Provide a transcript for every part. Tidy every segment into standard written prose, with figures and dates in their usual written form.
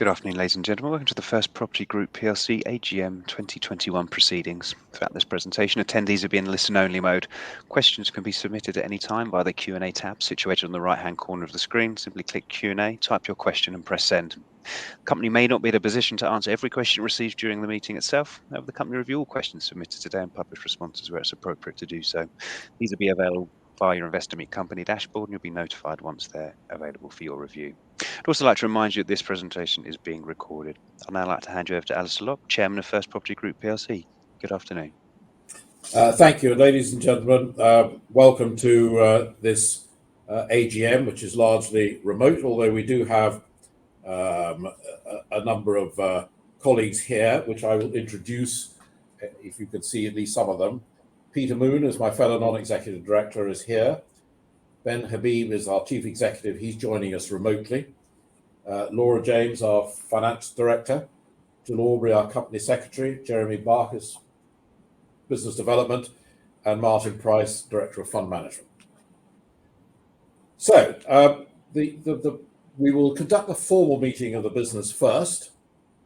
Good afternoon, ladies and gentlemen. Welcome to the First Property Group PLC AGM 2021 proceedings. Throughout this presentation, attendees will be in listen-only mode. Questions can be submitted at any time via the Q&A tab situated on the right-hand corner of the screen. Simply click Q&A, type your question and press send. The company may not be in a position to answer every question received during the meeting itself. However, the company review all questions submitted today and publish responses where it's appropriate to do so. These will be available via your Investor Meet company dashboard, and you'll be notified once they're available for your review. I'd also like to remind you that this presentation is being recorded. I'd now like to hand you over to Alistair Locke, Chairman of First Property Group PLC. Good afternoon. Thank you, ladies and gentlemen. Welcome to this AGM, which is largely remote, although we do have a number of colleagues here, which I will introduce, if you can see at least some of them. Peter Moon, as my fellow non-executive director, is here. Ben Habib is our chief executive. He's joining us remotely. Laura James, our finance director. Jill Aubrey, our company secretary. Jeremy Barkis, business development, and Martin Price, director of fund management. So we will conduct the formal meeting of the business first,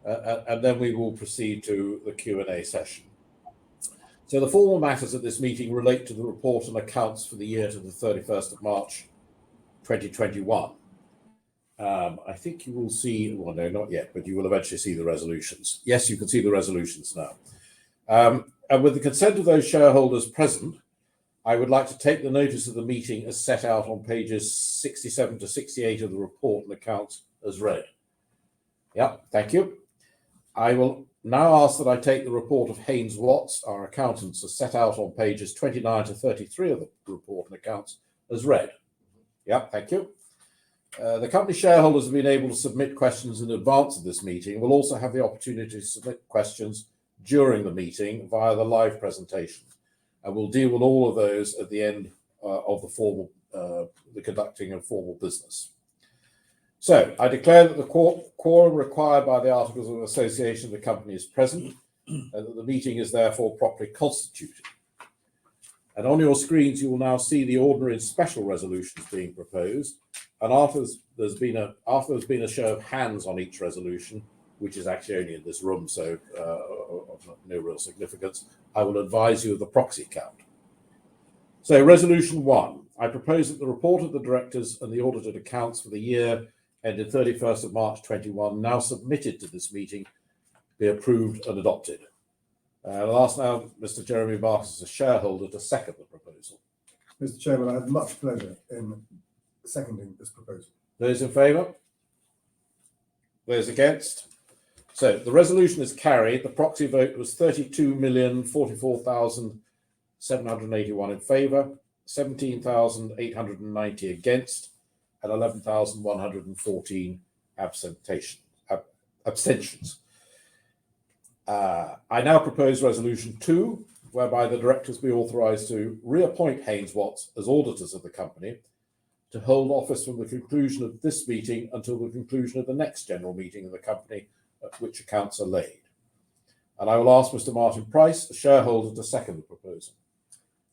and then we will proceed to the Q&A session. So the formal matters of this meeting relate to the report and accounts for the year to the 31st of March 2021. I think you will see, well, no, not yet, but you will eventually see the resolutions. Yes, you can see the resolutions now. And with the consent of those shareholders present, I would like to take the notice of the meeting as set out on pages 67 to 68 of the report and accounts as read. Yeah, thank you. I will now ask that I take the report of Haynes Watts, our accountants, as set out on pages 29 to 33 of the report and accounts as read. Yeah, thank you. The company shareholders have been able to submit questions in advance of this meeting. We'll also have the opportunity to submit questions during the meeting via the live presentation. And we'll deal with all of those at the end of the conducting of formal business. So I declare that the quorum required by the Articles of Association of the company is present, and that the meeting is therefore properly constituted. And on your screens, you will now see the ordinary and special resolutions being proposed. And after there's been a show of hands on each resolution, which is actually only in this room, so of no real significance, I will advise you of the proxy count. So resolution 1, I propose that the report of the directors and the audited accounts for the year ended 31st of March 21, now submitted to this meeting, be approved and adopted. I'll ask now Mr. Jeremy Barkis, as a shareholder, to second the proposal. Mr. Chairman, I have much pleasure in seconding this proposal. Those in favour? Those against? So the resolution is carried. The proxy vote was 32,044,781 in favour, 17,890 against, and 11,114 abstentions. I now propose resolution 2, whereby the directors be authorised to reappoint Haynes Watts as auditors of the company to hold office from the conclusion of this meeting until the conclusion of the next general meeting of the company at which accounts are laid. And I will ask Mr. Martin Price, a shareholder, to second the proposal.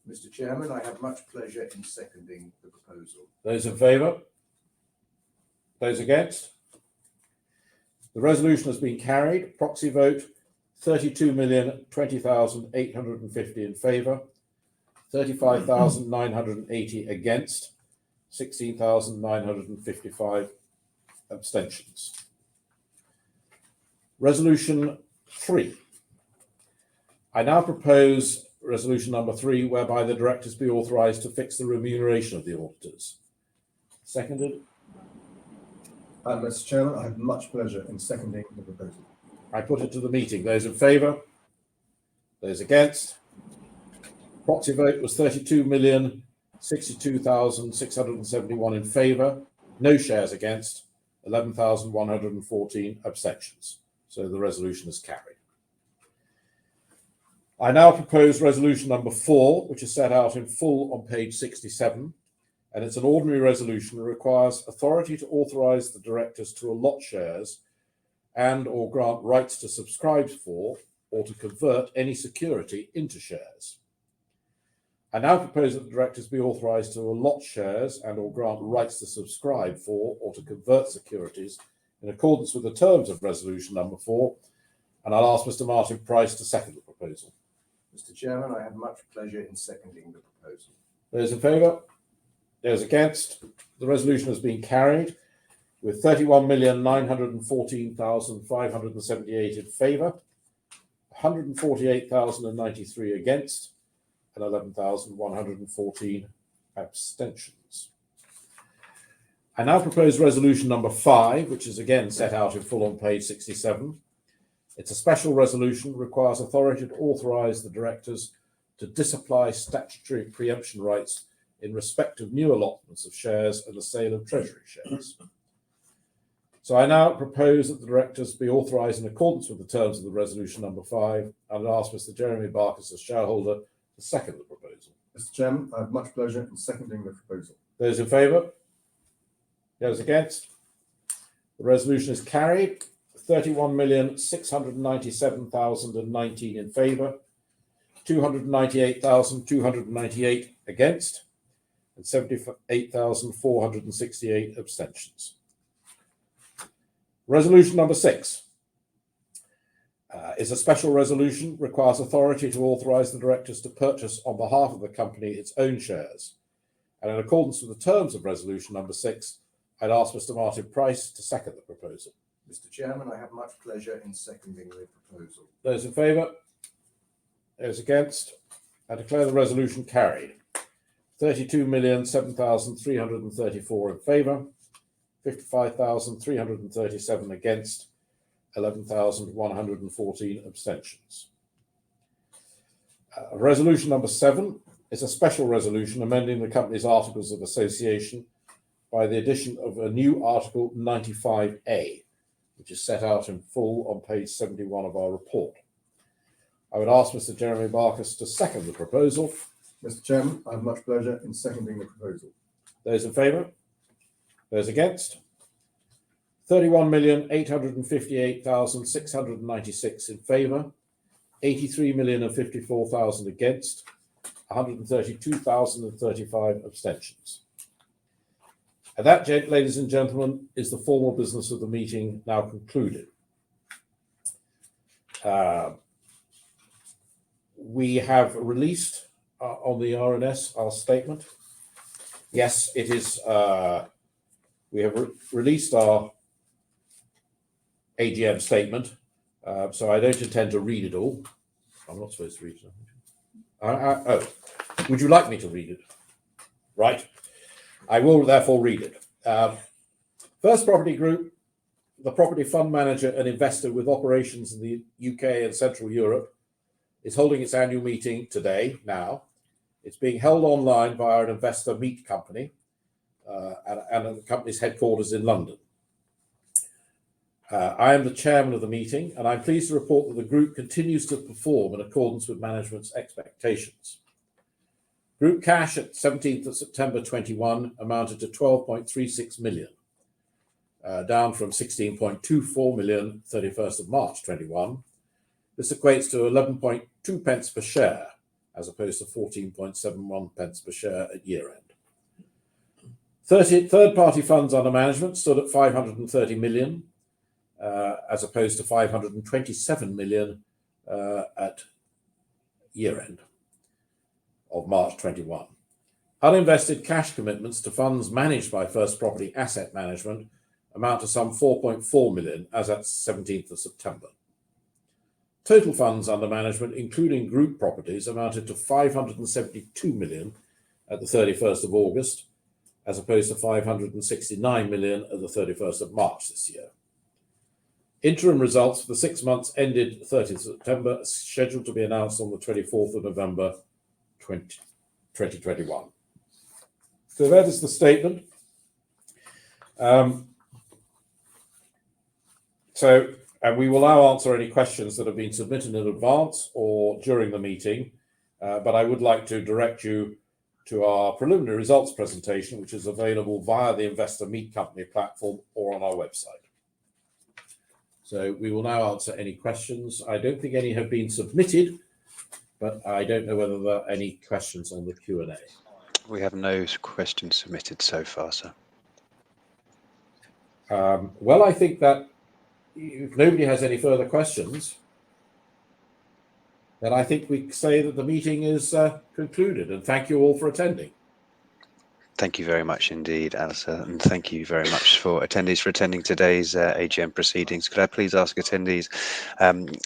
Mr. Chairman, I have much pleasure in seconding the proposal. Those in favour? Those against? The resolution has been carried. Proxy vote 32,020,850 in favour, 35,980 against, 16,955 abstentions. Resolution 3. I now propose resolution number 3, whereby the directors be authorised to fix the remuneration of the auditors. Seconded. Mr. Chairman, I have much pleasure in seconding the proposal. I put it to the meeting. Those in favour? Those against? Proxy vote was 32,062,671 in favour, no shares against, 11,114 abstentions. So the resolution is carried. I now propose resolution number 4, which is set out in full on page 67. And it's an ordinary resolution that requires authority to authorise the directors to allot shares and or grant rights to subscribe for or to convert any security into shares. I now propose that the directors be authorised to allot shares and or grant rights to subscribe for or to convert securities in accordance with the terms of resolution number 4, and I'll ask Mr. Martin Price to second the proposal. Mr. Chairman, I have much pleasure in seconding the proposal. Those in favour? Those against? The resolution has been carried with 31,914,578 in favour, 148,093 against, and 11,114 abstentions. I now propose resolution number 5, which is again set out in full on page 67. It's a special resolution, requires authority to authorise the directors to disapply statutory preemption rights in respect of new allotments of shares and the sale of treasury shares. So I now propose that the directors be authorised in accordance with the terms of the resolution number 5, and ask Mr. Jeremy Barkis, as shareholder, to second the proposal. Mr. Chairman, I have much pleasure in seconding the proposal. Those in favour? Those against? The resolution is carried. 31,697,019 in favour, 298,298 against, and 78,468 abstentions. Resolution number 6 is a special resolution, requires authority to authorise the directors to purchase on behalf of the company its own shares. And in accordance with the terms of resolution number 6, I'd ask Mr. Martin Price to second the proposal. Mr. Chairman, I have much pleasure in seconding the proposal. Those in favour? Those against? I declare the resolution carried. 32,007,334 in favour, 55,337 against, 11,114 abstentions. Resolution number 7 is a special resolution amending the company's Articles of Association by the addition of a new Article 95A, which is set out in full on page 71 of our report. I would ask Mr. Jeremy Barkis to second the proposal. Mr. Chairman, I have much pleasure in seconding the proposal. Those in favour? Those against? 31,858,696 in favour, 83,054,000 against, 132,035 abstentions. And that, ladies and gentlemen, is the formal business of the meeting now concluded. We have released on the RNS our statement. Yes, it is. We have released our AGM statement, so I don't intend to read it all. I'm not supposed to read it. Oh, would you like me to read it? Right. I will therefore read it. First Property Group, the property fund manager and investor with operations in the UK and Central Europe, is holding its annual meeting today, now. It's being held online via an investor meet company and the company's headquarters in London. I am the chairman of the meeting, and I'm pleased to report that the group continues to perform in accordance with management's expectations. Group cash at 17th of September 21 amounted to 12.36 million, down from 16.24 million 31st of March 21. This equates to 11.2 pence per share, as opposed to 14.71 pence per share at year end. Third-party funds under management stood at 530 million, as opposed to 527 million at year end of March 21. Uninvested cash commitments to funds managed by First Property Asset Management amount to some 4.4 million as at 17th of September. Total funds under management, including group properties, amounted to 572 million at the 31st of August, as opposed to 569 million at the 31st of March this year. Interim results for the 6 months ended 30th September are scheduled to be announced on the 24th of November 2021. So that is the statement. And we will now answer any questions that have been submitted in advance or during the meeting, but I would like to direct you to our preliminary results presentation, which is available via the Investor Meet Company platform or on our website. So we will now answer any questions. I don't think any have been submitted, but I don't know whether there are any questions on the Q&A. We have no questions submitted so far, sir. Well, I think that if nobody has any further questions, then I think we say that the meeting is concluded, and thank you all for attending. Thank you very much indeed, Alistair, and thank you very much for attending today's AGM proceedings. Could I please ask attendees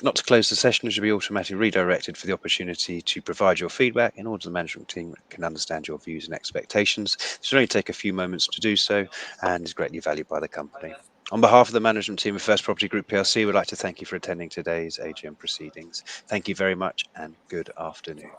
not to close the session, as you'll be automatically redirected for the opportunity to provide your feedback in order the management team can understand your views and expectations. This will only take a few moments to do so and is greatly valued by the company. On behalf of the management team of First Property Group PLC, we'd like to thank you for attending today's AGM proceedings. Thank you very much and good afternoon.